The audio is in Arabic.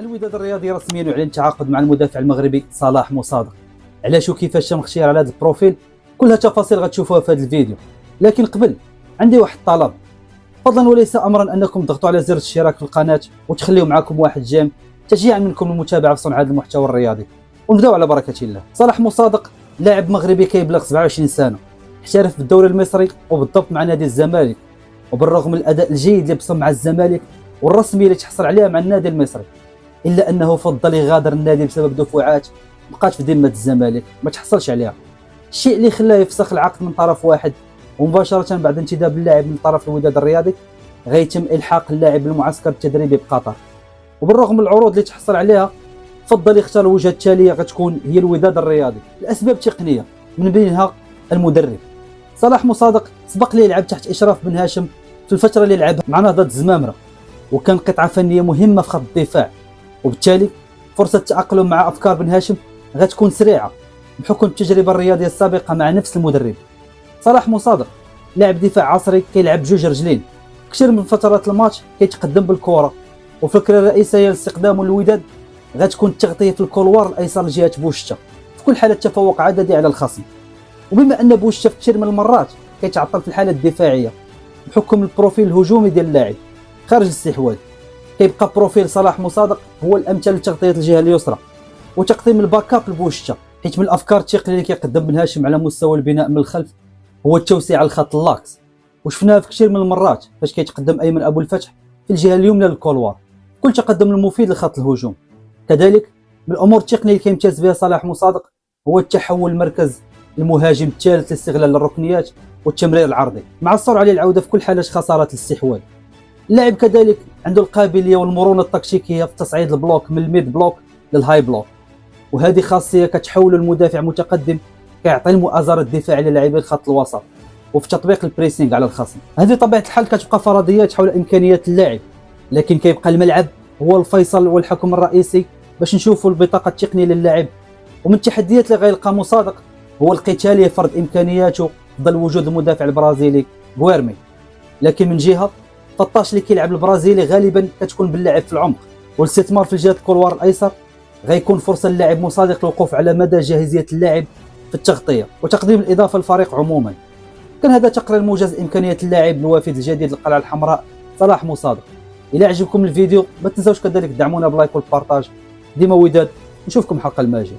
الوداد الرياضي رسميا يعلن تعاقد مع المدافع المغربي صلاح مصادق. علاش وكيفاش تم اختيار على هذا البروفيل؟ كلها تفاصيل غتشوفوها في هذا الفيديو، لكن قبل عندي واحد الطلب، فضلا وليس امرا انكم تضغطوا على زر الاشتراك في القناه وتخليوا معكم واحد جيم تشجيعا منكم المتابعه في صنع هذا المحتوى الرياضي. ونبداو على بركه الله. صلاح مصادق لاعب مغربي كيبلغ 27 سنه، احترف بالدوري المصري وبالضبط مع نادي الزمالك، وبالرغم من الاداء الجيد اللي بصم مع الزمالك والرسميه اللي تحصل عليها مع النادي المصري، الا انه فضل يغادر النادي بسبب دفعات بقات في ذمه الزمالك ما تحصلش عليها، الشيء اللي خلاه يفسخ العقد من طرف واحد، ومباشره بعد انتداب اللاعب من طرف الوداد الرياضي غيتم الحاق اللاعب بالمعسكر التدريبي بقطر. وبالرغم من العروض اللي تحصل عليها فضل يختار الوجهه التاليه غتكون هي الوداد الرياضي لاسباب تقنيه من بينها المدرب. صلاح مصادق سبق لي يلعب تحت اشراف بن هاشم في الفتره اللي لعبها مع نهضه الزمامره، وكان قطعه فنيه مهمه في خط الدفاع، وبالتالي فرصه التاقلم مع افكار بن هاشم غتكون سريعه بحكم التجربه الرياضيه السابقه مع نفس المدرب. صلاح مصادق لاعب دفاع عصري كيلعب بجوج رجلين، كثير من فترات الماتش كيتقدم بالكره، وفكره الرئيسيه لاستخدامه الوداد غتكون التغطيه في الكولوار الايسر لجهه بوشتا في كل حاله تفوق عددي على الخصم. وبما ان بوشتا في كثير من المرات كيتعطل في الحاله الدفاعيه بحكم البروفيل الهجومي ديال اللاعب خارج الاستحواذ، كيبقى بروفيل صلاح مصادق هو الامثل لتغطيه الجهه اليسرى وتقديم الباك اب لبوشتا، حيت من الافكار التقنيه اللي كيقدم بن هاشم على مستوى البناء من الخلف هو التوسيع على الخط اللاكس، وشفناها في كثير من المرات فاش كيتقدم ايمن ابو الفتح في الجهه اليمنى للكولوار، كل تقدم المفيد لخط الهجوم. كذلك من الامور التقنيه اللي كيمتاز بها صلاح مصادق هو التحول المركز المهاجم الثالث لاستغلال الركنيات والتمرير العرضي مع السرعه على العوده في كل حالات خساره الاستحواذ. اللاعب كذلك عنده القابليه والمرونه التكتيكيه في تصعيد البلوك من الميد بلوك للهاي بلوك، وهذه خاصيه كتحول المدافع متقدم كيعطي المؤازره الدفاعيه للاعبي الخط الوسط وفي تطبيق البريسينغ على الخصم. هذه طبيعه الحال كتبقى فرضيات حول امكانيات اللاعب، لكن كيبقى الملعب هو الفيصل والحكم الرئيسي باش نشوفوا البطاقه التقنيه للاعب. ومن التحديات اللي غيلقى مصادق هو القتال لفرض امكانياته ضد وجود المدافع البرازيلي غويرمي، لكن من جهه فالطاش اللي كيلعب البرازيلي غالبا كتكون باللعب في العمق، والاستثمار في الجهه الكولوار الايسر غيكون فرصه للاعب مصادق للوقوف على مدى جاهزيه اللاعب في التغطيه وتقديم الاضافه للفريق عموما. كان هذا تقرير موجز امكانيات اللاعب الوافد الجديد للقلعه الحمراء صلاح مصادق. الى عجبكم الفيديو ما تنساوش كذلك تدعمونا بلايك والبارطاج. ديما وداد، نشوفكم حلقه الماجيه.